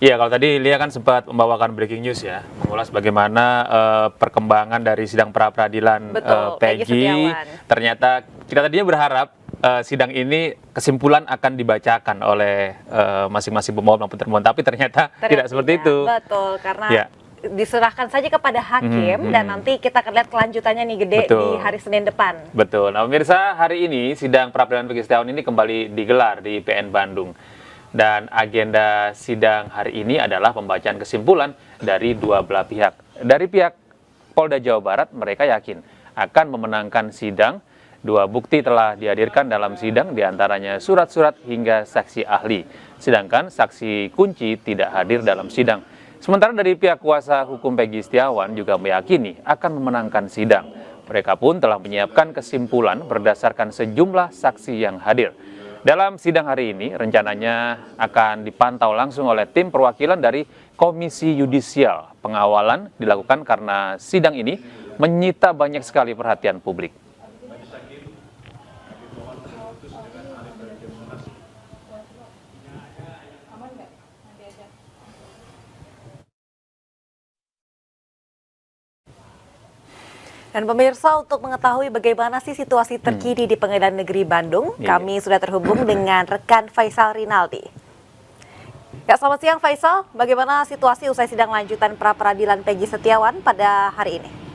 Iya, kalau tadi Lia kan sempat membawakan breaking news ya, mengulas bagaimana perkembangan dari sidang pra-peradilan Peggy Peggy. Setiawan. Ternyata kita tadinya berharap sidang ini kesimpulan akan dibacakan oleh masing-masing pemohon maupun termohon, tapi ternyata tidak seperti itu. Betul, karena Ya. diserahkan saja kepada hakim dan nanti kita akan lihat kelanjutannya nih Gede Betul. di hari Senin depan. Betul. Nah, pemirsa, hari ini sidang pra-peradilan Peggy Setiawan ini kembali digelar di PN Bandung. Dan agenda sidang hari ini adalah pembacaan kesimpulan dari dua belah pihak. Dari pihak Polda Jawa Barat, mereka yakin akan memenangkan sidang. Dua bukti telah dihadirkan dalam sidang, diantaranya surat-surat hingga saksi ahli. Sedangkan saksi kunci tidak hadir dalam sidang. Sementara dari pihak kuasa hukum Peggy Setiawan juga meyakini akan memenangkan sidang. Mereka pun telah menyiapkan kesimpulan berdasarkan sejumlah saksi yang hadir. Dalam sidang hari ini, rencananya akan dipantau langsung oleh tim perwakilan dari Komisi Yudisial. Pengawalan dilakukan karena sidang ini menyita banyak sekali perhatian publik. Dan pemirsa, untuk mengetahui bagaimana sih situasi terkini di Pengadilan Negeri Bandung, kami sudah terhubung dengan rekan Faisal Rinaldi. Ya, selamat siang Faisal, bagaimana situasi usai sidang lanjutan pra-peradilan Peggy Setiawan pada hari ini?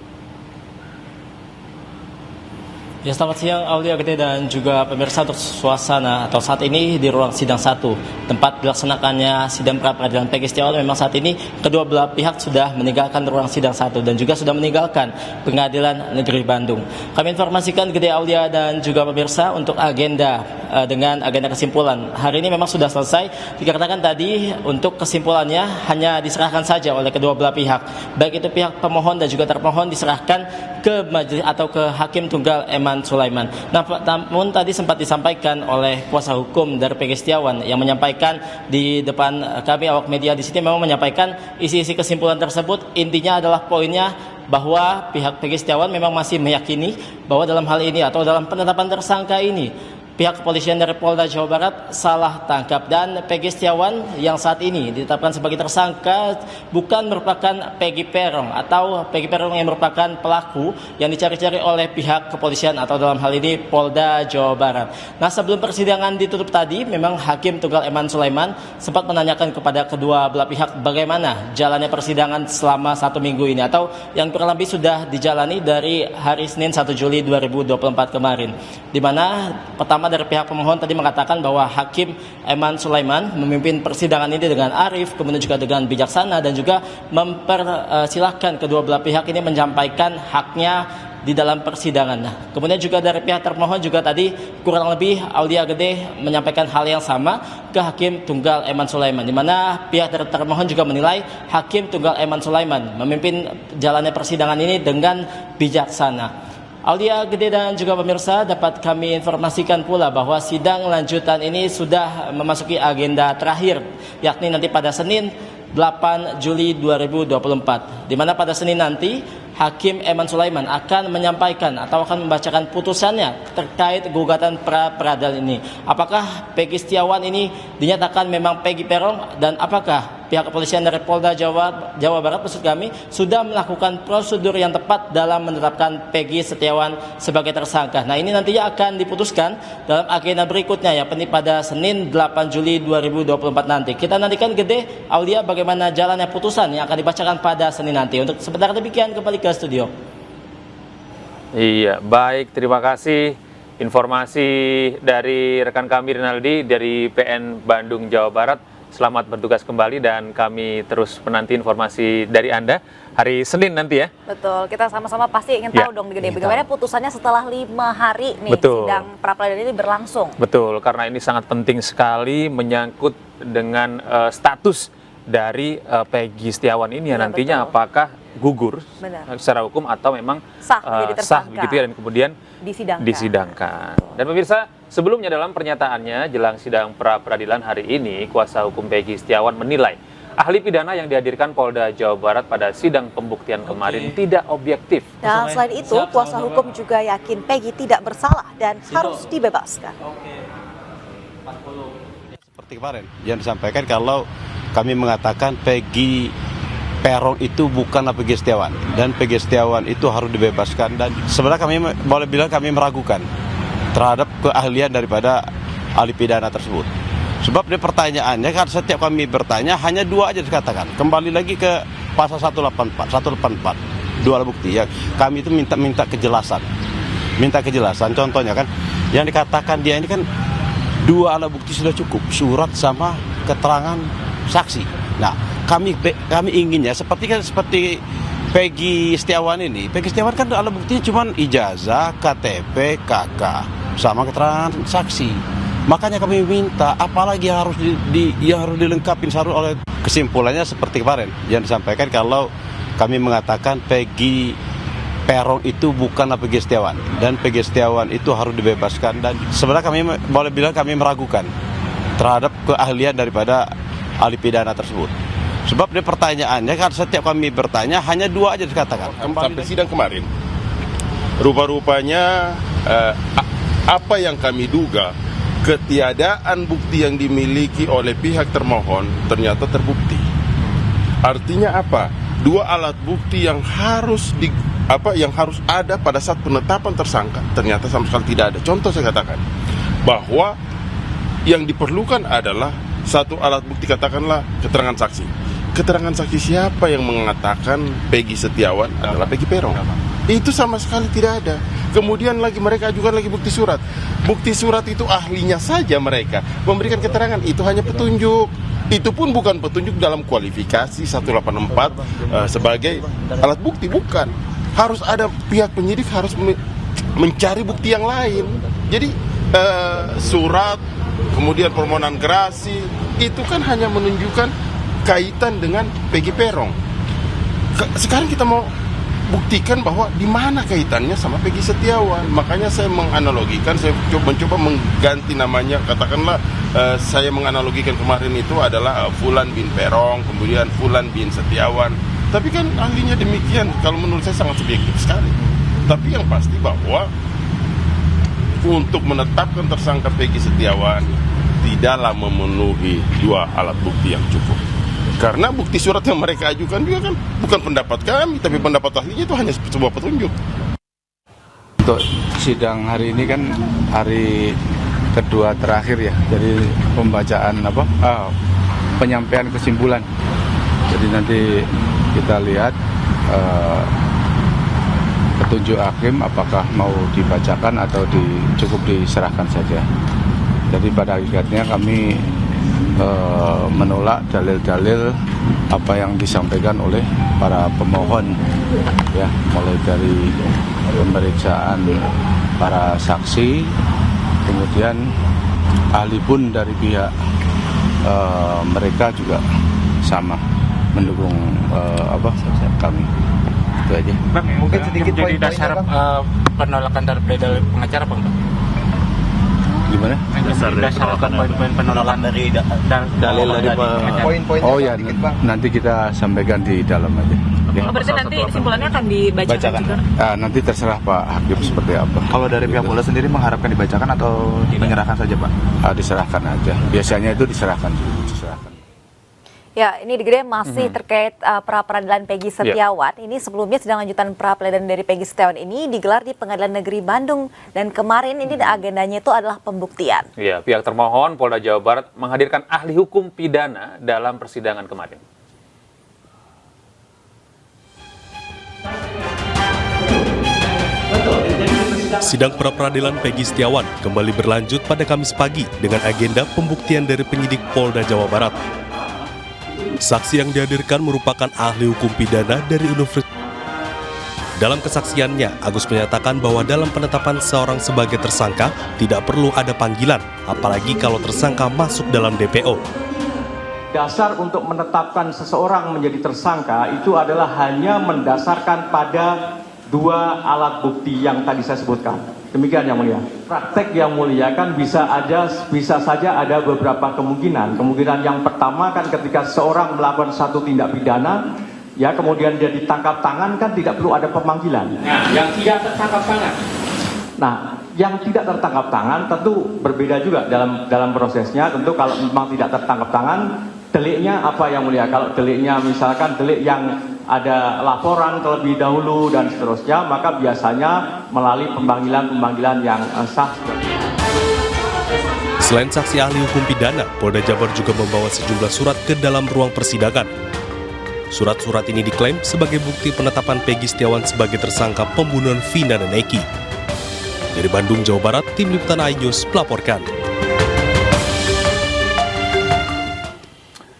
Ya, selamat siang Aulia Gede dan juga pemirsa. Untuk suasana atau saat ini di ruang sidang 1 tempat dilaksanakannya sidang pra-peradilan Peggy Setiawan, memang saat ini kedua belah pihak sudah meninggalkan ruang sidang 1 dan juga sudah meninggalkan Pengadilan Negeri Bandung. Kami informasikan Gede, Aulia dan juga pemirsa untuk agenda dengan agenda kesimpulan. Hari ini memang sudah selesai, dikatakan tadi untuk kesimpulannya hanya diserahkan saja oleh kedua belah pihak. Baik itu pihak pemohon dan juga termohon diserahkan ke majelis atau ke Hakim Tunggal Eman Sulaiman. Namun tadi sempat disampaikan oleh kuasa hukum dari Peggy Setiawan yang menyampaikan di depan kami awak media di sini, memang menyampaikan isi-isi kesimpulan tersebut. Intinya adalah poinnya bahwa pihak Peggy Setiawan memang masih meyakini bahwa dalam hal ini atau dalam penetapan tersangka ini pihak kepolisian dari Polda Jawa Barat salah tangkap dan Peggy Setiawan yang saat ini ditetapkan sebagai tersangka bukan merupakan Peggy Peron atau Peggy Peron yang merupakan pelaku yang dicari-cari oleh pihak kepolisian atau dalam hal ini Polda Jawa Barat. Nah, sebelum persidangan ditutup tadi, memang Hakim Tunggal Eman Sulaiman sempat menanyakan kepada kedua belah pihak bagaimana jalannya persidangan selama 1 minggu ini atau yang kurang lebih sudah dijalani dari hari Senin 1 Juli 2024 kemarin, di mana pertama dari pihak pemohon tadi mengatakan bahwa Hakim Eman Sulaiman memimpin persidangan ini dengan arif, kemudian juga dengan bijaksana dan juga mempersilahkan kedua belah pihak ini menyampaikan haknya di dalam persidangan. Nah, kemudian juga dari pihak termohon juga tadi kurang lebih Aulia Gede menyampaikan hal yang sama ke Hakim Tunggal Eman Sulaiman, di mana pihak termohon juga menilai Hakim Tunggal Eman Sulaiman memimpin jalannya persidangan ini dengan bijaksana. Aulia Gede dan juga pemirsa, dapat kami informasikan pula bahwa sidang lanjutan ini sudah memasuki agenda terakhir, yakni nanti pada Senin 8 Juli 2024, di mana pada Senin nanti Hakim Eman Sulaiman akan menyampaikan atau akan membacakan putusannya terkait gugatan pra-peradilan ini. Apakah Peggy Setiawan ini dinyatakan memang Peggy Peron dan apakah pihak kepolisian dari Polda Jawa Barat maksud kami sudah melakukan prosedur yang tepat dalam menetapkan Peggy Setiawan sebagai tersangka. Nah, ini nantinya akan diputuskan dalam agenda berikutnya ya, pada Senin 8 Juli 2024 nanti. Kita nantikan Gede, Aulia, bagaimana jalannya putusan yang akan dibacakan pada Senin nanti. Untuk sebentar demikian, kembali ke studio. Iya, baik, terima kasih informasi dari rekan kami Rinaldi dari PN Bandung, Jawa Barat. Selamat bertugas kembali dan kami terus menanti informasi dari Anda hari Senin nanti ya. Betul, kita sama-sama pasti ingin tahu dong Gede, bagaimana putusannya setelah 5 hari nih sidang pra-peradilan ini berlangsung. Betul, karena ini sangat penting sekali menyangkut dengan status dari Peggy Setiawan ini ya, nantinya betul. Apakah gugur secara hukum atau memang sah begitu ya, dan kemudian disidangkan. Dan pemirsa, sebelumnya dalam pernyataannya jelang sidang pra-peradilan hari ini, kuasa hukum Peggy Setiawan menilai ahli pidana yang dihadirkan Polda Jawa Barat pada sidang pembuktian kemarin tidak objektif. Dan selain itu, kuasa hukum juga yakin Peggy tidak bersalah dan harus dibebaskan. Seperti kemarin yang disampaikan, kami mengatakan Peggy Peron itu bukanlah Peggy Setiawan, dan Peggy Setiawan itu harus dibebaskan. Dan sebenarnya kami boleh bilang kami meragukan terhadap keahlian daripada ahli pidana tersebut. Sebab dia pertanyaannya kan setiap kami bertanya hanya dua aja dikatakan. Kembali lagi ke pasal 184, dua alat bukti. Ya, kami itu minta kejelasan. Minta kejelasan, contohnya kan yang dikatakan dia ini kan dua alat bukti sudah cukup, surat sama keterangan saksi. Nah, kami inginnya seperti Peggy Setiawan ini. Peggy Setiawan kan alat buktinya cuma ijazah, KTP, KK sama keterangan saksi. Makanya kami minta apalagi yang harus dilengkapi oleh kesimpulannya seperti kemarin yang disampaikan kalau kami mengatakan Peggy Peron itu bukanlah Peggy Setiawan, dan Peggy Setiawan itu harus dibebaskan. Dan sebenarnya kami boleh bilang kami meragukan terhadap keahlian daripada ahli pidana tersebut. Sebab dia pertanyaannya kan setiap kami bertanya hanya dua aja dikatakan. Sampai sidang kemarin, rupa-rupanya apa yang kami duga, ketiadaan bukti yang dimiliki oleh pihak termohon ternyata terbukti. Artinya apa? Dua alat bukti yang harus ada pada saat penetapan tersangka ternyata sama sekali tidak ada. Contoh saya katakan bahwa yang diperlukan adalah satu alat bukti, katakanlah keterangan saksi. Keterangan saksi siapa yang mengatakan Peggy Setiawan adalah Peggy Peron? Itu sama sekali tidak ada. Kemudian lagi mereka ajukan lagi bukti surat. Bukti surat itu ahlinya saja mereka memberikan keterangan, itu hanya petunjuk. Itu pun bukan petunjuk dalam kualifikasi 184 sebagai alat bukti, bukan. Harus ada pihak penyidik harus mencari bukti yang lain. Jadi surat, kemudian permohonan gerasi, itu kan hanya menunjukkan kaitan dengan Peggy Peron. Sekarang kita mau buktikan bahwa di mana kaitannya sama Peggy Setiawan. Makanya saya menganalogikan, saya mencoba mengganti namanya. Katakanlah saya menganalogikan kemarin itu adalah Fulan bin Peron, kemudian Fulan bin Setiawan. Tapi kan ahlinya demikian, kalau menurut saya sangat subjektif sekali. Tapi yang pasti bahwa untuk menetapkan tersangka Peggy Setiawan tidaklah memenuhi dua alat bukti yang cukup. Karena bukti surat yang mereka ajukan juga kan bukan pendapat kami, tapi pendapat ahlinya itu hanya sebuah petunjuk. Untuk sidang hari ini kan hari kedua terakhir ya, jadi pembacaan penyampaian kesimpulan. Jadi nanti kita lihat petunjuk hakim apakah mau dibacakan atau cukup diserahkan saja. Jadi pada hakikatnya kami menolak dalil-dalil apa yang disampaikan oleh para pemohon, ya, mulai dari pemeriksaan para saksi, kemudian ahli pun dari pihak mereka juga sama mendukung kami. Itu aja. Bang, mungkin sedikit poin dasar penolakan dari pengacara, Bang. Gimana? Dasar poin-poin penolakan dari dalil dari poin-poin. Oh ya, nanti kita sampaikan di dalam aja. Oh, berarti nanti kesimpulannya akan dibacakan juga? Nanti terserah Pak Hakim seperti apa. Kalau dari pihak Polda sendiri mengharapkan dibacakan atau menyerahkan saja, Pak? Diserahkan aja. Biasanya itu diserahkan. Ya, ini digede masih terkait pra-peradilan Peggy Setiawan. Ini sebelumnya sidang lanjutan pra-peradilan dari Peggy Setiawan ini digelar di Pengadilan Negeri Bandung. Dan kemarin ini agendanya itu adalah pembuktian. Ya, pihak termohon Polda Jawa Barat menghadirkan ahli hukum pidana dalam persidangan kemarin. Sidang pra-peradilan Peggy Setiawan kembali berlanjut pada Kamis pagi dengan agenda pembuktian dari penyidik Polda Jawa Barat. Saksi yang dihadirkan merupakan ahli hukum pidana dari Universitas. Dalam kesaksiannya, Agus menyatakan bahwa dalam penetapan seorang sebagai tersangka tidak perlu ada panggilan, apalagi kalau tersangka masuk dalam DPO. Dasar untuk menetapkan seseorang menjadi tersangka itu adalah hanya mendasarkan pada dua alat bukti yang tadi saya sebutkan. Demikian yang mulia. Praktek yang mulia kan bisa saja ada beberapa kemungkinan. Kemungkinan yang pertama kan ketika seorang melakukan satu tindak pidana, ya kemudian dia ditangkap tangan kan tidak perlu ada pemanggilan. Nah, yang tidak tertangkap tangan. Nah, yang tidak tertangkap tangan tentu berbeda juga dalam prosesnya. Tentu kalau memang tidak tertangkap tangan deliknya apa yang mulia? Kalau deliknya misalkan delik yang ada laporan terlebih dahulu dan seterusnya, maka biasanya melalui pemanggilan yang sah. Selain saksi ahli hukum pidana, Polda Jabar juga membawa sejumlah surat ke dalam ruang persidangan. Surat-surat ini diklaim sebagai bukti penetapan Peggy Setiawan sebagai tersangka pembunuhan Vina dan Eki. Dari Bandung, Jawa Barat, Tim Liputan iNews melaporkan.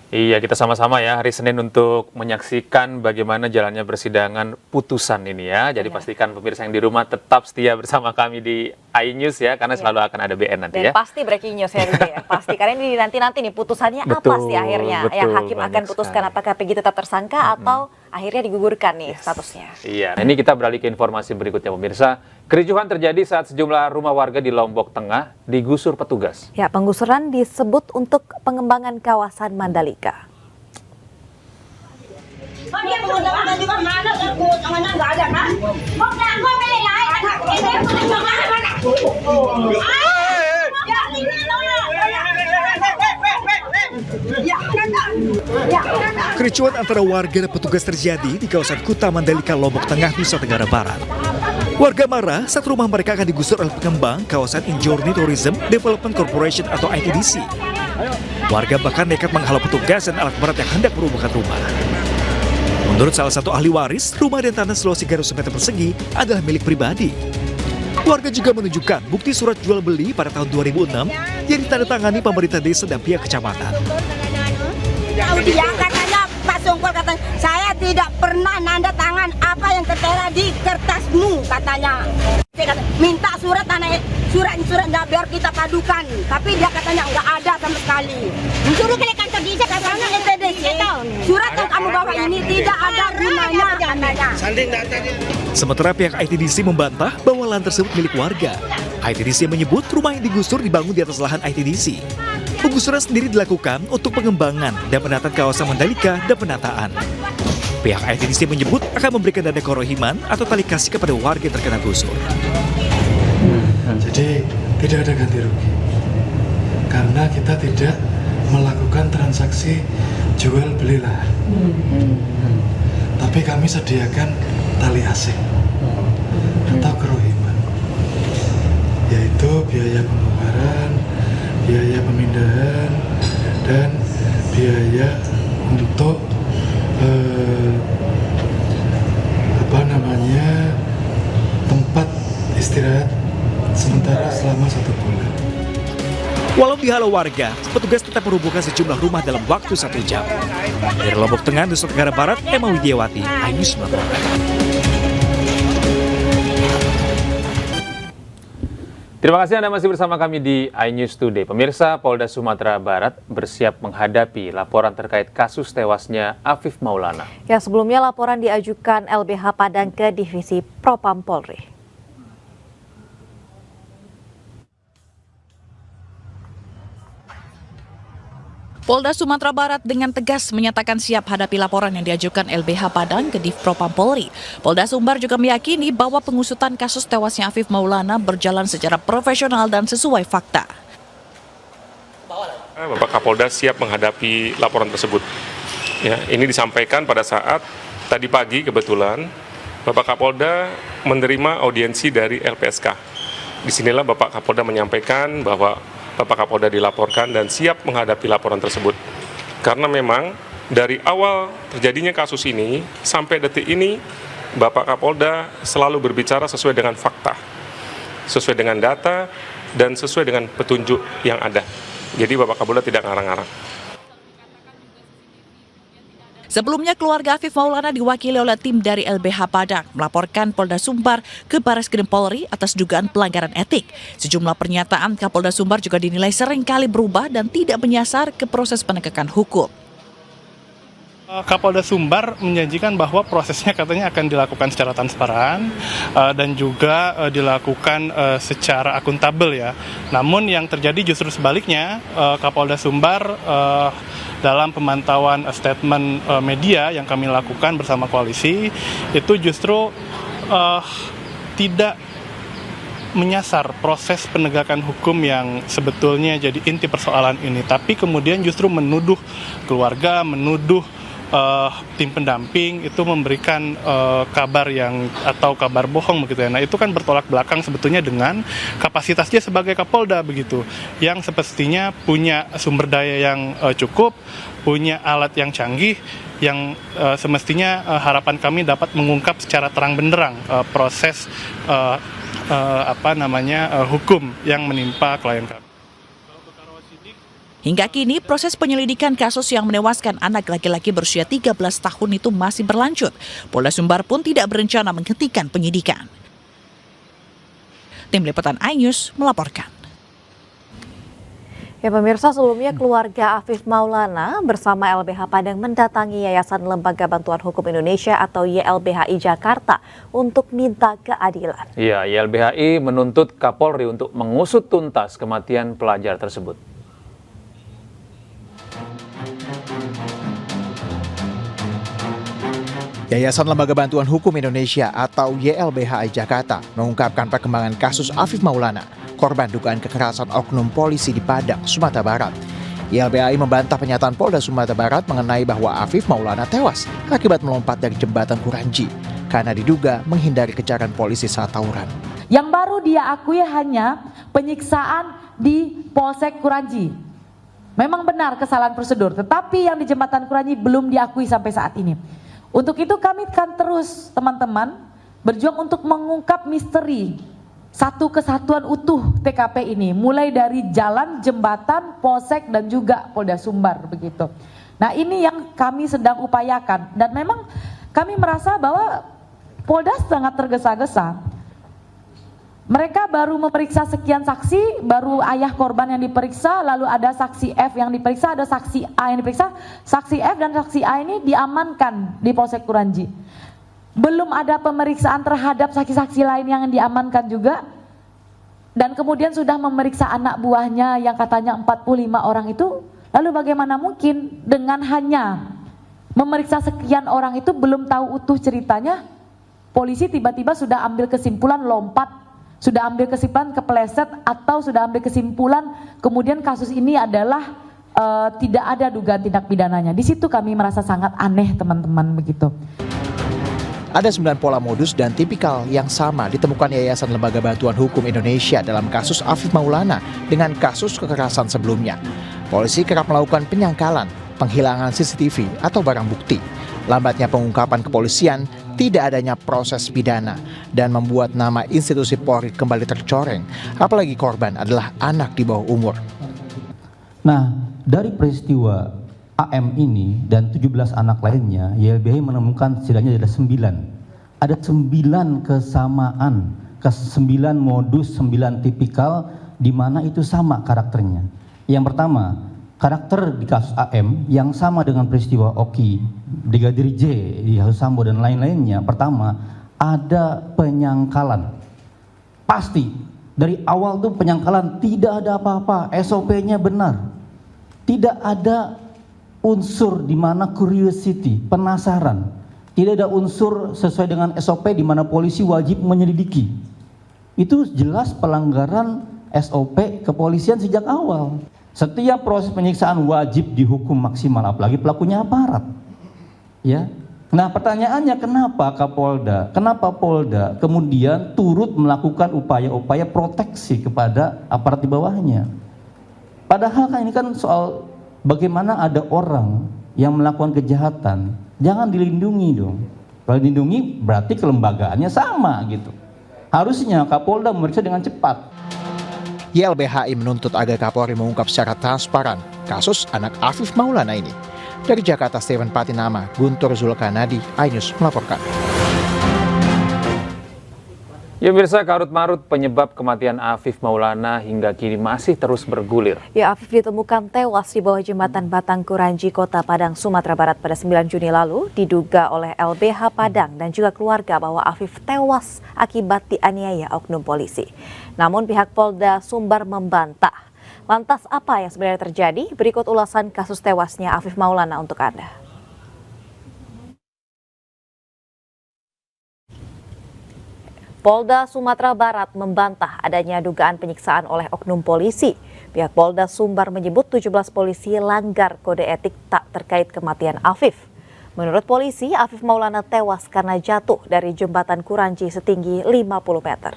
Iya, kita sama-sama ya hari Senin untuk menyaksikan bagaimana jalannya persidangan putusan ini ya. Jadi pastikan pemirsa yang di rumah tetap setia bersama kami di iNews ya, karena selalu akan ada BN nanti Dan ya. pasti breaking news ya, ya. Pasti, karena ini nanti nih putusannya apa sih akhirnya. Yang hakim akan putuskan apakah Peggy tetap tersangka atau akhirnya digugurkan nih statusnya. Iya, nah ini kita beralih ke informasi berikutnya pemirsa. Kericuhan terjadi saat sejumlah rumah warga di Lombok Tengah digusur petugas. Ya, penggusuran disebut untuk pengembangan kawasan Mandalika. Kericuhan antara warga dan petugas terjadi di kawasan Kuta Mandalika, Lombok Tengah, Nusa Tenggara Barat. Warga marah saat rumah mereka akan digusur oleh pengembang kawasan Injourney Tourism Development Corporation atau ITDC. Warga bahkan nekat menghalau petugas dan alat berat yang hendak merobohkan rumah. Menurut salah satu ahli waris, rumah dan tanah seluas 300 meter persegi adalah milik pribadi. Warga juga menunjukkan bukti surat jual beli pada tahun 2006 yang ditandatangani pemerintah desa dan pihak kecamatan. Dia katanya, Pak Songkol katanya, saya tidak pernah nanda tangan apa yang tertera di kertasmu katanya. Minta surat biar kita padukan, tapi dia katanya nggak ada sama sekali. Disuruh ke kantor desa katanya ITDC. Surat yang kamu bawa ini tidak ada gunanya katanya. Sementara pihak ITDC membantah bahwa lahan tersebut milik warga. ITDC menyebut rumah yang digusur dibangun di atas lahan ITDC. Penggusuran sendiri dilakukan untuk pengembangan dan penataan kawasan Mandalika dan penataan. Pihak ITDC menyebut akan memberikan dana kerohiman atau tali kasih kepada warga yang terkena gusur. Jadi tidak ada ganti rugi karena kita tidak melakukan transaksi jual beli lahan. Tapi kami sediakan tali asing atau kerohiman, yaitu biaya pembongkaran, biaya pemindahan, dan biaya untuk tempat istirahat sementara selama 1 bulan. Walau dihalau warga, petugas tetap merobohkan sejumlah rumah dalam waktu 1 jam. Dari Lombok Tengah, Nusa Tenggara Barat, Emma Widiawati, iNews melaporkan. Terima kasih Anda masih bersama kami di iNews Today. Pemirsa, Polda Sumatera Barat bersiap menghadapi laporan terkait kasus tewasnya Afif Maulana. Ya, sebelumnya laporan diajukan LBH Padang ke Divisi Propam Polri. Polda Sumatera Barat dengan tegas menyatakan siap hadapi laporan yang diajukan LBH Padang ke Div Propam Polri. Polda Sumbar juga meyakini bahwa pengusutan kasus tewasnya Afif Maulana berjalan secara profesional dan sesuai fakta. Bapak Kapolda siap menghadapi laporan tersebut. Ya, ini disampaikan pada saat tadi pagi kebetulan Bapak Kapolda menerima audiensi dari LPSK. Disinilah Bapak Kapolda menyampaikan bahwa Bapak Kapolda dilaporkan dan siap menghadapi laporan tersebut. Karena memang dari awal terjadinya kasus ini sampai detik ini Bapak Kapolda selalu berbicara sesuai dengan fakta, sesuai dengan data, dan sesuai dengan petunjuk yang ada. Jadi Bapak Kapolda tidak ngarang-ngarang. Sebelumnya keluarga Afif Maulana diwakili oleh tim dari LBH Padang melaporkan Polda Sumbar ke Bareskrim Polri atas dugaan pelanggaran etik. Sejumlah pernyataan Kapolda Sumbar juga dinilai seringkali berubah dan tidak menyasar ke proses penegakan hukum. Kapolda Sumbar menjanjikan bahwa prosesnya katanya akan dilakukan secara transparan dan juga dilakukan secara akuntabel ya. Namun yang terjadi justru sebaliknya, Kapolda Sumbar dalam pemantauan statement media yang kami lakukan bersama koalisi itu justru tidak menyasar proses penegakan hukum yang sebetulnya jadi inti persoalan ini, tapi kemudian justru menuduh keluarga, menuduh tim pendamping itu memberikan kabar atau kabar bohong begitu ya. Nah, itu kan bertolak belakang sebetulnya dengan kapasitasnya sebagai Kapolda begitu, yang semestinya punya sumber daya yang cukup, punya alat yang canggih, yang semestinya harapan kami dapat mengungkap secara terang benderang proses hukum yang menimpa klien kami. Hingga kini, proses penyelidikan kasus yang menewaskan anak laki-laki berusia 13 tahun itu masih berlanjut. Polda Sumbar pun tidak berencana menghentikan penyidikan. Tim Liputan iNews melaporkan. Ya pemirsa, sebelumnya keluarga Afif Maulana bersama LBH Padang mendatangi Yayasan Lembaga Bantuan Hukum Indonesia atau YLBHI Jakarta untuk minta keadilan. Ya, YLBHI menuntut Kapolri untuk mengusut tuntas kematian pelajar tersebut. Yayasan Lembaga Bantuan Hukum Indonesia atau YLBHI Jakarta mengungkapkan perkembangan kasus Afif Maulana, korban dugaan kekerasan oknum polisi di Padang, Sumatera Barat. YLBHI membantah pernyataan Polda Sumatera Barat mengenai bahwa Afif Maulana tewas akibat melompat dari jembatan Kuranji karena diduga menghindari kejaran polisi saat tawuran. Yang baru dia akui hanya penyiksaan di Polsek Kuranji. Memang benar kesalahan prosedur, tetapi yang di jembatan Kuranji belum diakui sampai saat ini. Untuk itu kami akan terus teman-teman berjuang untuk mengungkap misteri satu kesatuan utuh TKP ini, mulai dari jalan, jembatan, polsek dan juga Polda Sumbar begitu. Nah, ini yang kami sedang upayakan dan memang kami merasa bahwa Polda sangat tergesa-gesa. Mereka baru memeriksa sekian saksi, baru ayah korban yang diperiksa, lalu ada saksi F yang diperiksa, ada saksi A yang diperiksa. Saksi F dan saksi A ini diamankan di Polsek Kuranji. Belum ada pemeriksaan terhadap saksi-saksi lain yang diamankan juga. Dan kemudian sudah memeriksa anak buahnya yang katanya 45 orang itu. Lalu bagaimana mungkin dengan hanya memeriksa sekian orang itu belum tahu utuh ceritanya, polisi tiba-tiba sudah ambil kesimpulan lompat, sudah ambil kesimpulan kepeleset, atau sudah ambil kesimpulan kemudian kasus ini adalah tidak ada dugaan tindak pidananya. Di situ kami merasa sangat aneh teman-teman begitu. Ada 9 pola modus dan tipikal yang sama ditemukan Yayasan Lembaga Bantuan Hukum Indonesia dalam kasus Afif Maulana dengan kasus kekerasan sebelumnya. Polisi kerap melakukan penyangkalan, penghilangan CCTV atau barang bukti, lambatnya pengungkapan kepolisian, tidak adanya proses pidana, dan membuat nama institusi Polri kembali tercoreng, apalagi korban adalah anak di bawah umur. Nah, dari peristiwa AM ini dan 17 anak lainnya, YLBHI menemukan setidaknya ada 9. Ada 9 kesamaan, 9 modus, 9 tipikal, di mana itu sama karakternya. Yang pertama, karakter di kasus AM yang sama dengan peristiwa Oki, Brigadir J, Yahya Sambo dan lain-lainnya. Pertama, ada penyangkalan. Pasti dari awal tuh penyangkalan, tidak ada apa-apa, SOP-nya benar. Tidak ada unsur di mana curiosity, penasaran. Tidak ada unsur sesuai dengan SOP di mana polisi wajib menyelidiki. Itu jelas pelanggaran SOP kepolisian sejak awal. Setiap proses penyiksaan wajib dihukum maksimal, apalagi pelakunya aparat. Ya. Nah, pertanyaannya kenapa Kapolda, kenapa Polda kemudian turut melakukan upaya-upaya proteksi kepada aparat di bawahnya? Padahal kan ini kan soal bagaimana ada orang yang melakukan kejahatan, jangan dilindungi dong. Kalau dilindungi berarti kelembagaannya sama gitu. Harusnya Kapolda memeriksa dengan cepat. YLBHI menuntut agar Kapolri mengungkap secara transparan kasus anak Afif Maulana ini. Dari Jakarta, Steven Patinama, Guntur Zulkarnadi, iNews melaporkan. Ya pemirsa, karut-marut penyebab kematian Afif Maulana hingga kini masih terus bergulir. Ya, Afif ditemukan tewas di bawah jembatan Batang Kuranji, Kota Padang, Sumatera Barat pada 9 Juni lalu. Diduga oleh LBH Padang dan juga keluarga bahwa Afif tewas akibat dianiaya oknum polisi. Namun pihak Polda Sumbar membantah. Lantas apa yang sebenarnya terjadi? Berikut ulasan kasus tewasnya Afif Maulana untuk Anda. Polda Sumatera Barat membantah adanya dugaan penyiksaan oleh oknum polisi. Pihak Polda Sumbar menyebut 17 polisi langgar kode etik tak terkait kematian Afif. Menurut polisi, Afif Maulana tewas karena jatuh dari jembatan Kuranci setinggi 50 meter.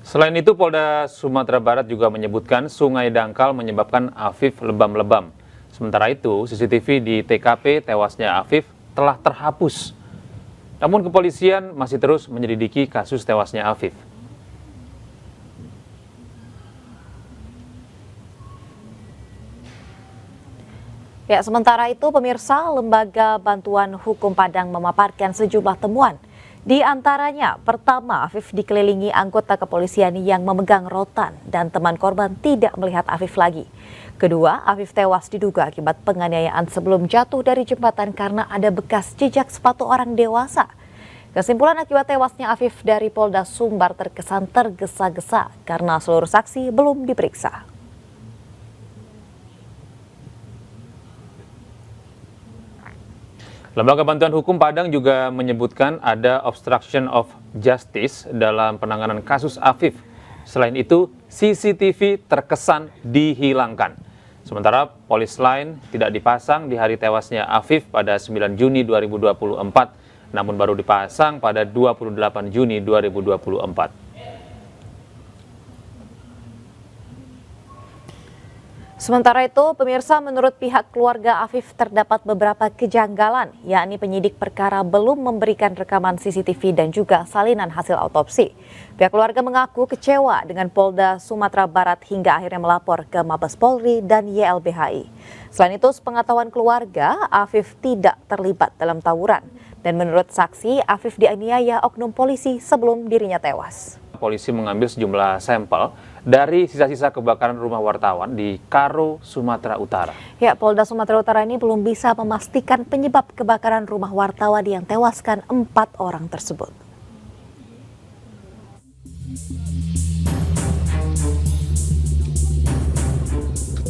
Selain itu, Polda Sumatera Barat juga menyebutkan Sungai Dangkal menyebabkan Afif lebam-lebam. Sementara itu, CCTV di TKP tewasnya Afif telah terhapus. Namun kepolisian masih terus menyelidiki kasus tewasnya Afif. Ya, sementara itu pemirsa, Lembaga Bantuan Hukum Padang memaparkan sejumlah temuan. Di antaranya, pertama, Afif dikelilingi anggota kepolisian yang memegang rotan dan teman korban tidak melihat Afif lagi. Kedua, Afif tewas diduga akibat penganiayaan sebelum jatuh dari jembatan karena ada bekas jejak sepatu orang dewasa. Kesimpulan akibat tewasnya Afif dari Polda Sumbar terkesan tergesa-gesa karena seluruh saksi belum diperiksa. Lembaga Bantuan Hukum Padang juga menyebutkan ada obstruction of justice dalam penanganan kasus Afif. Selain itu, CCTV terkesan dihilangkan. Sementara polis lain tidak dipasang di hari tewasnya Afif pada 9 Juni 2024, namun baru dipasang pada 28 Juni 2024. Sementara itu, pemirsa, menurut pihak keluarga Afif terdapat beberapa kejanggalan, yakni penyidik perkara belum memberikan rekaman CCTV dan juga salinan hasil autopsi. Pihak keluarga mengaku kecewa dengan Polda Sumatera Barat hingga akhirnya melapor ke Mabes Polri dan YLBHI. Selain itu, sepengetahuan keluarga, Afif tidak terlibat dalam tawuran. Dan menurut saksi, Afif dianiaya oknum polisi sebelum dirinya tewas. Polisi mengambil sejumlah sampel dari sisa-sisa kebakaran rumah wartawan di Karo, Sumatera Utara. Ya, Polda Sumatera Utara ini belum bisa memastikan penyebab kebakaran rumah wartawan yang tewaskan 4 orang tersebut.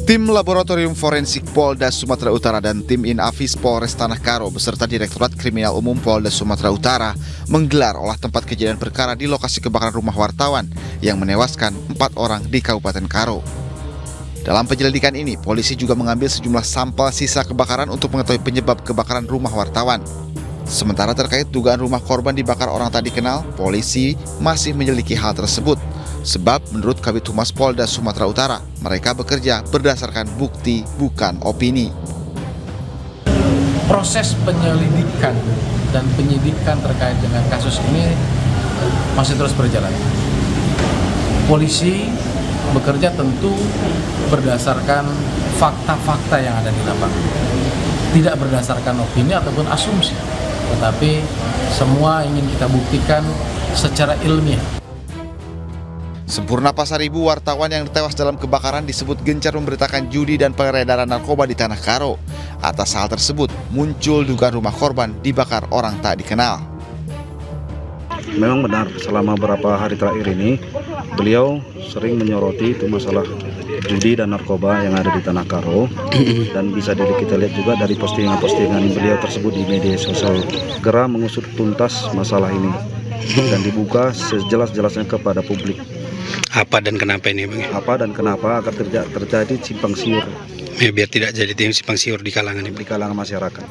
Tim Laboratorium Forensik Polda Sumatera Utara dan tim Inafis Polres Tanah Karo beserta Direktorat Kriminal Umum Polda Sumatera Utara menggelar olah tempat kejadian perkara di lokasi kebakaran rumah wartawan yang menewaskan 4 orang di Kabupaten Karo. Dalam penyelidikan ini, polisi juga mengambil sejumlah sampel sisa kebakaran untuk mengetahui penyebab kebakaran rumah wartawan. Sementara terkait dugaan rumah korban dibakar orang tak dikenal, polisi masih menyelidiki hal tersebut. Sebab menurut Kabid Humas Polda Sumatera Utara, mereka bekerja berdasarkan bukti bukan opini. Proses penyelidikan dan penyidikan terkait dengan kasus ini masih terus berjalan. Polisi bekerja tentu berdasarkan fakta-fakta yang ada di lapangan. Tidak berdasarkan opini ataupun asumsi, tetapi semua ingin kita buktikan secara ilmiah. Sempurna Pasaribu, wartawan yang tewas dalam kebakaran, disebut gencar memberitakan judi dan peredaran narkoba di Tanah Karo. Atas hal tersebut, muncul dugaan rumah korban dibakar orang tak dikenal. Memang benar, selama beberapa hari terakhir ini, beliau sering menyoroti itu masalah judi dan narkoba yang ada di Tanah Karo. Dan bisa kita lihat juga dari postingan-postingan beliau tersebut di media sosial. Segera mengusut tuntas masalah ini dan dibuka sejelas-jelasnya kepada publik. Apa dan kenapa ini, Bang? Apa dan kenapa agar terjadi simpang siur. Ya, biar tidak jadi simpang siur di kalangan masyarakat.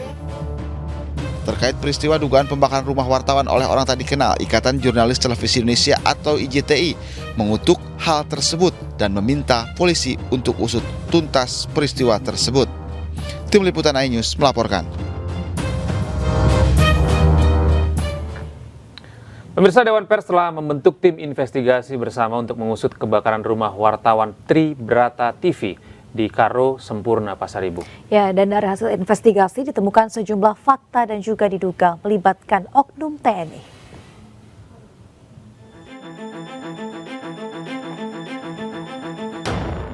Terkait peristiwa dugaan pembakaran rumah wartawan oleh orang tak dikenal, Ikatan Jurnalis Televisi Indonesia atau IJTI mengutuk hal tersebut dan meminta polisi untuk usut tuntas peristiwa tersebut. Tim Liputan iNews melaporkan. Pemirsa, Dewan Pers telah membentuk tim investigasi bersama untuk mengusut kebakaran rumah wartawan Tri Brata TV di Karo, Sempurna, Pasaribu. Ya, dan dari hasil investigasi ditemukan sejumlah fakta dan juga diduga melibatkan oknum TNI.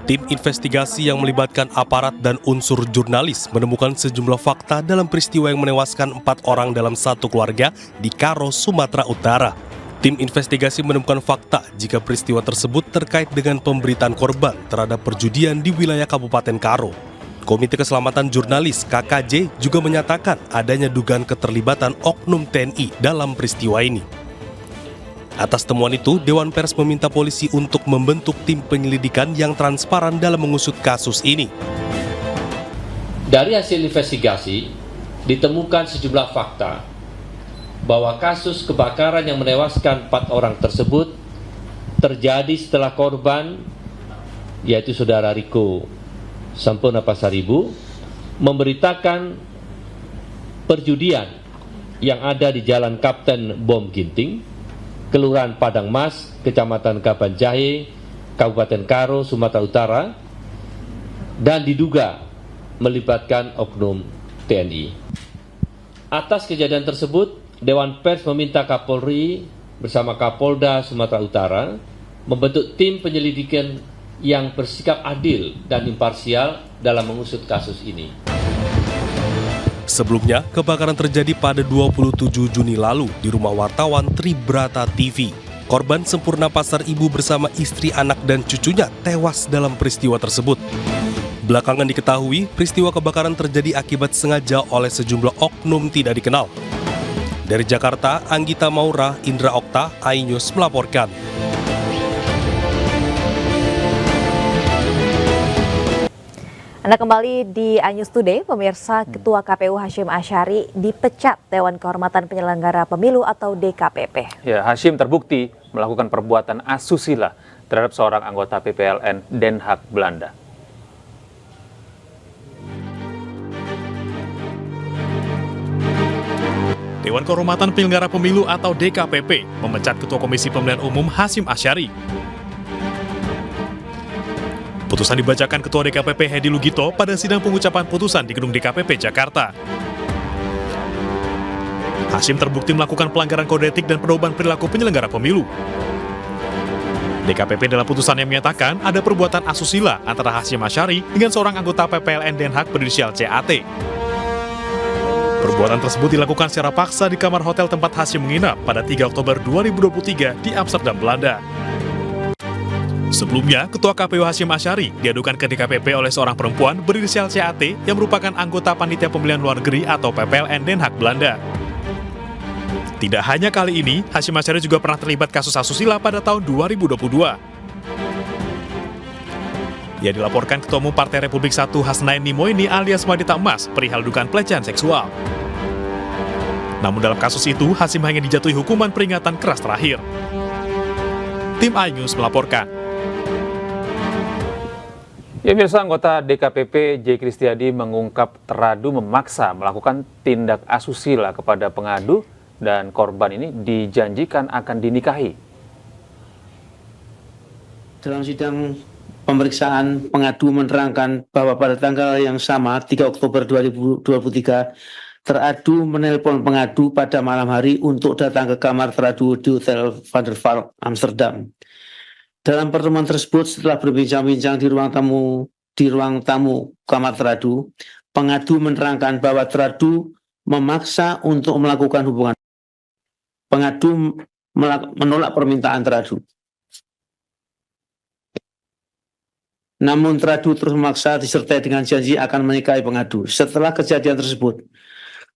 Tim investigasi yang melibatkan aparat dan unsur jurnalis menemukan sejumlah fakta dalam peristiwa yang menewaskan 4 orang dalam satu keluarga di Karo, Sumatera Utara. Tim investigasi menemukan fakta jika peristiwa tersebut terkait dengan pemberitaan korban terhadap perjudian di wilayah Kabupaten Karo. Komite Keselamatan Jurnalis KKJ juga menyatakan adanya dugaan keterlibatan oknum TNI dalam peristiwa ini. Atas temuan itu, Dewan Pers meminta polisi untuk membentuk tim penyelidikan yang transparan dalam mengusut kasus ini. Dari hasil investigasi, ditemukan sejumlah fakta bahwa kasus kebakaran yang menewaskan 4 orang tersebut terjadi setelah korban, yaitu saudara Riko Sampurna Pasaribu, memberitakan perjudian yang ada di Jalan Kapten Bom Ginting, Kelurahan Padang Mas, Kecamatan Kabanjahe, Kabupaten Karo, Sumatera Utara, dan diduga melibatkan oknum TNI. Atas kejadian tersebut, Dewan Pers meminta Kapolri bersama Kapolda Sumatera Utara membentuk tim penyelidikan yang bersikap adil dan imparsial dalam mengusut kasus ini. Sebelumnya, kebakaran terjadi pada 27 Juni lalu di rumah wartawan Tribrata TV. Korban Sempurna Pasar Ibu bersama istri, anak, dan cucunya tewas dalam peristiwa tersebut. Belakangan diketahui, peristiwa kebakaran terjadi akibat sengaja oleh sejumlah oknum tidak dikenal. Dari Jakarta, Anggita Maura, Indra Okta, iNews melaporkan. Anda kembali di iNews Today, pemirsa. Ketua KPU Hashim Asyari dipecat Dewan Kehormatan Penyelenggara Pemilu atau DKPP. Ya, Hashim terbukti melakukan perbuatan asusila terhadap seorang anggota PPLN Den Haag, Belanda. Dewan Kehormatan Penyelenggara Pemilu atau DKPP memecat Ketua Komisi Pemilihan Umum Hashim Asyari. Putusan dibacakan Ketua DKPP Hedi Lugito pada sidang pengucapan putusan di Gedung DKPP Jakarta. Hashim terbukti melakukan pelanggaran kode etik dan pedoman perilaku penyelenggara pemilu. DKPP dalam putusannya menyatakan ada perbuatan asusila antara Hashim Asyari dengan seorang anggota PPLN Den Haag berinisial CAT. Perbuatan tersebut dilakukan secara paksa di kamar hotel tempat Hashim menginap pada 3 Oktober 2023 di Amsterdam, Belanda. Sebelumnya, Ketua KPU Hashim Asyari diadukan ke DKPP oleh seorang perempuan berinisial CAT yang merupakan anggota Panitia Pemilihan Luar Negeri atau PPLN Den Haag, Belanda. Tidak hanya kali ini, Hashim Asyari juga pernah terlibat kasus asusila pada tahun 2022. Ia dilaporkan Ketua Umum Partai Republik 1 Hasnain Nimoini alias Madita Emas perihal dugaan pelecehan seksual. Namun dalam kasus itu, Hashim hanya dijatuhi hukuman peringatan keras terakhir. Tim iNews melaporkan. Ya, pemirsa, anggota DKPP J. Kristiadi mengungkap teradu memaksa melakukan tindak asusila kepada pengadu dan korban ini dijanjikan akan dinikahi. Dalam sidang pemeriksaan, pengadu menerangkan bahwa pada tanggal yang sama, 3 Oktober 2023, teradu menelpon pengadu pada malam hari untuk datang ke kamar teradu di Hotel Van der Valk, Amsterdam. Dalam pertemuan tersebut, setelah berbincang-bincang di ruang tamu kamar teradu, pengadu menerangkan bahwa teradu memaksa untuk melakukan hubungan. Pengadu menolak permintaan teradu. Namun teradu terus memaksa disertai dengan janji akan menikahi pengadu. Setelah kejadian tersebut,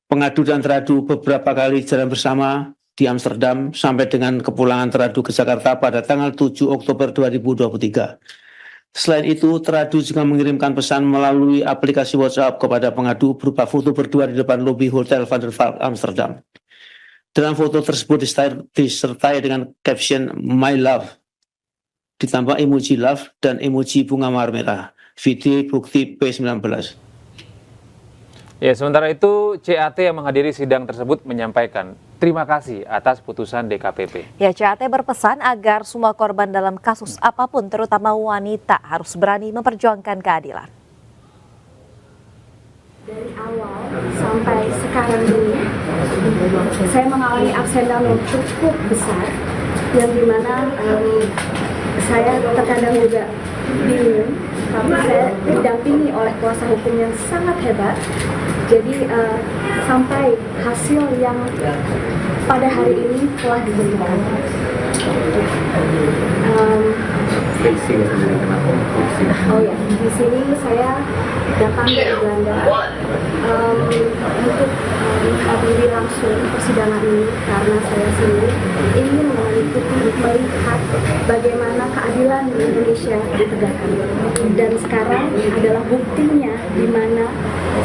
pengadu dan teradu beberapa kali jalan bersama di Amsterdam sampai dengan kepulangan teradu ke Jakarta pada tanggal 7 Oktober 2023. Selain itu, teradu juga mengirimkan pesan melalui aplikasi WhatsApp kepada pengadu berupa foto berdua di depan lobi Hotel Van der Valk, Amsterdam. Dalam foto tersebut disertai dengan caption My Love, ditambah emoji love dan emoji bunga mawar merah. Video bukti P19. Ya, sementara itu CAT yang menghadiri sidang tersebut menyampaikan terima kasih atas putusan DKPP. Ya, CAT berpesan agar semua korban dalam kasus apapun, terutama wanita, harus berani memperjuangkan keadilan. Dari awal sampai sekarang ini, saya mengalami ups and down yang cukup besar, yang dimana saya terkadang juga bingung, tapi saya didampingi oleh kuasa hukum yang sangat hebat. Jadi sampai hasil yang pada hari ini telah ditentukan. Oh ya, di sini saya datang dari Belanda untuk menghadiri langsung persidangan ini karena saya sendiri ingin mengikuti melihat bagaimana keadilan di Indonesia ditegakkan. Dan sekarang adalah buktinya di mana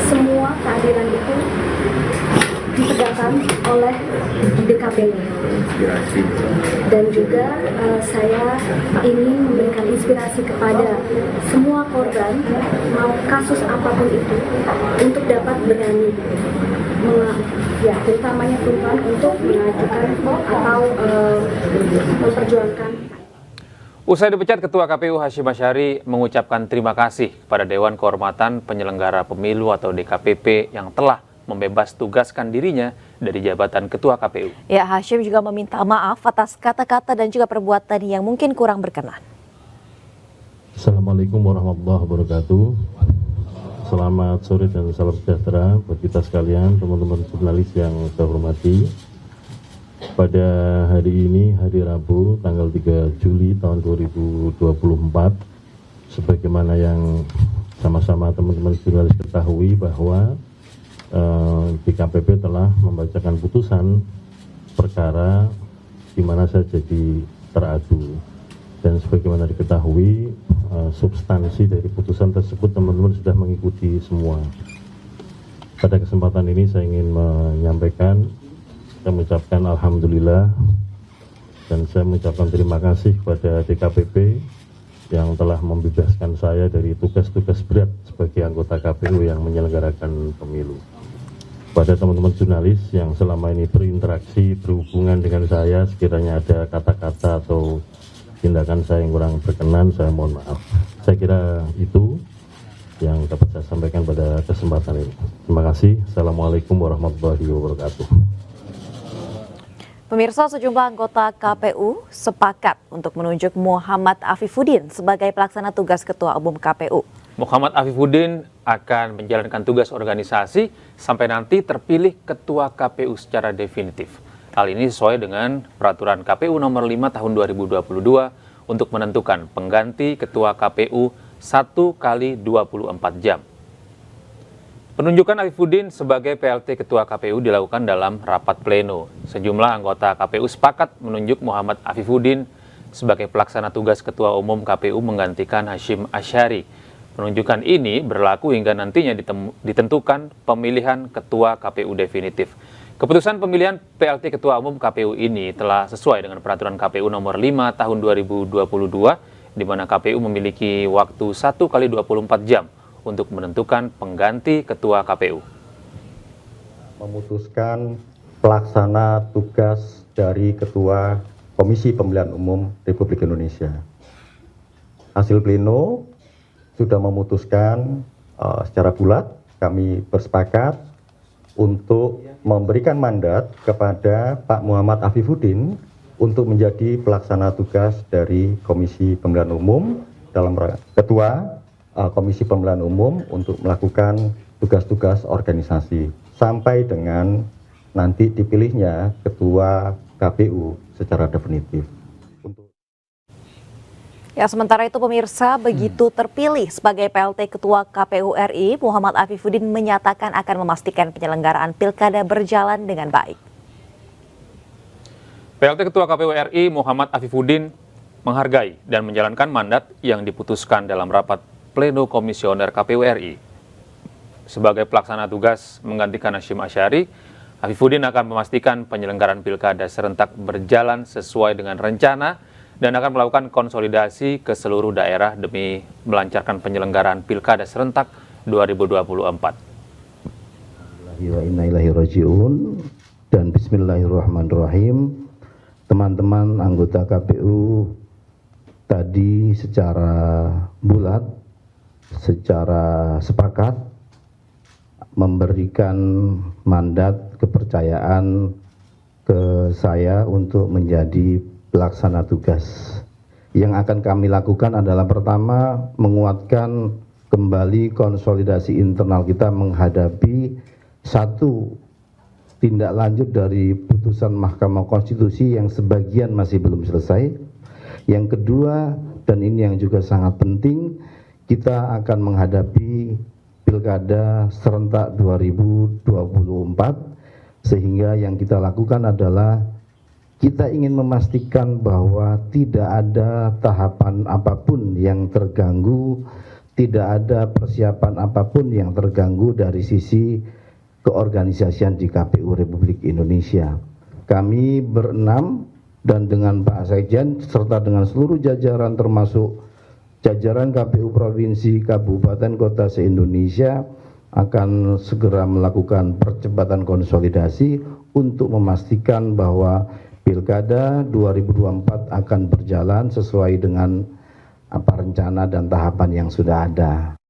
semua keadilan itu ditegakkan oleh DKPU. Dan juga saya ingin memberikan inspirasi kepada semua korban, mau kasus apapun itu, untuk dapat berani, terutamanya perempuan, untuk mengajukan atau memperjuangkan. Usai dipecat, Ketua KPU Hasyim Asyari mengucapkan terima kasih kepada Dewan Kehormatan Penyelenggara Pemilu atau DKPP yang telah membebas tugaskan dirinya dari jabatan Ketua KPU. Ya, Hasyim juga meminta maaf atas kata-kata dan juga perbuatan yang mungkin kurang berkenan. Assalamualaikum warahmatullahi wabarakatuh. Selamat sore dan salam sejahtera buat kita sekalian, teman-teman jurnalis yang saya hormati. Pada hari ini, hari Rabu, tanggal 3 Juli tahun 2024, sebagaimana yang sama-sama teman-teman jurnalis ketahui bahwa DKPP telah membacakan putusan perkara di mana saya jadi teradu, dan sebagaimana diketahui substansi dari putusan tersebut teman-teman sudah mengikuti semua. Pada kesempatan ini saya ingin menyampaikan, saya mengucapkan alhamdulillah dan saya mengucapkan terima kasih kepada DKPP yang telah membebaskan saya dari tugas-tugas berat sebagai anggota KPU yang menyelenggarakan pemilu. Pada teman-teman jurnalis yang selama ini berinteraksi, berhubungan dengan saya, sekiranya ada kata-kata atau tindakan saya yang kurang berkenan, saya mohon maaf. Saya kira itu yang dapat saya sampaikan pada kesempatan ini. Terima kasih. Assalamualaikum warahmatullahi wabarakatuh. Pemirsa, sejumlah anggota KPU sepakat untuk menunjuk Muhammad Afifuddin sebagai pelaksana tugas Ketua Umum KPU. Muhammad Afifuddin akan menjalankan tugas organisasi sampai nanti terpilih Ketua KPU secara definitif. Hal ini sesuai dengan Peraturan KPU Nomor 5 Tahun 2022 untuk menentukan pengganti Ketua KPU 1 kali 24 jam. Penunjukan Afifuddin sebagai PLT Ketua KPU dilakukan dalam rapat pleno. Sejumlah anggota KPU sepakat menunjuk Muhammad Afifuddin sebagai pelaksana tugas Ketua Umum KPU menggantikan Hasyim Asyari. Penunjukan ini berlaku hingga nantinya ditentukan pemilihan Ketua KPU definitif. Keputusan pemilihan PLT Ketua Umum KPU ini telah sesuai dengan Peraturan KPU Nomor 5 Tahun 2022, di mana KPU memiliki waktu 1 kali 24 jam untuk menentukan pengganti Ketua KPU. Memutuskan pelaksana tugas dari Ketua Komisi Pemilihan Umum Republik Indonesia. Hasil pleno sudah memutuskan secara bulat, kami bersepakat untuk memberikan mandat kepada Pak Muhammad Afifuddin untuk menjadi pelaksana tugas dari Komisi Pemilihan Umum dalam Ketua Komisi Pemilihan Umum untuk melakukan tugas-tugas organisasi sampai dengan nanti dipilihnya Ketua KPU secara definitif. Ya, sementara itu pemirsa, begitu terpilih sebagai PLT Ketua KPU RI, Muhammad Afifuddin menyatakan akan memastikan penyelenggaraan pilkada berjalan dengan baik. PLT Ketua KPU RI Muhammad Afifuddin menghargai dan menjalankan mandat yang diputuskan dalam rapat pleno komisioner KPU RI. Sebagai pelaksana tugas menggantikan Hasyim Asyari, Afifuddin akan memastikan penyelenggaraan pilkada serentak berjalan sesuai dengan rencana dan akan melakukan konsolidasi ke seluruh daerah demi melancarkan penyelenggaraan pilkada serentak 2024. Dan bismillahirrahmanirrahim. Teman-teman anggota KPU tadi secara bulat, secara sepakat memberikan mandat kepercayaan ke saya untuk menjadi pelaksana tugas. Yang akan kami lakukan adalah pertama, menguatkan kembali konsolidasi internal kita menghadapi satu tindak lanjut dari putusan Mahkamah Konstitusi yang sebagian masih belum selesai. Yang kedua, dan ini yang juga sangat penting, kita akan menghadapi Pilkada serentak 2024, sehingga yang kita lakukan adalah kita ingin memastikan bahwa tidak ada tahapan apapun yang terganggu, tidak ada persiapan apapun yang terganggu dari sisi keorganisasian di KPU Republik Indonesia. Kami berenam dan dengan Pak Sekjen serta dengan seluruh jajaran termasuk jajaran KPU Provinsi, Kabupaten, Kota se-Indonesia akan segera melakukan percepatan konsolidasi untuk memastikan bahwa Pilkada 2024 akan berjalan sesuai dengan apa rencana dan tahapan yang sudah ada.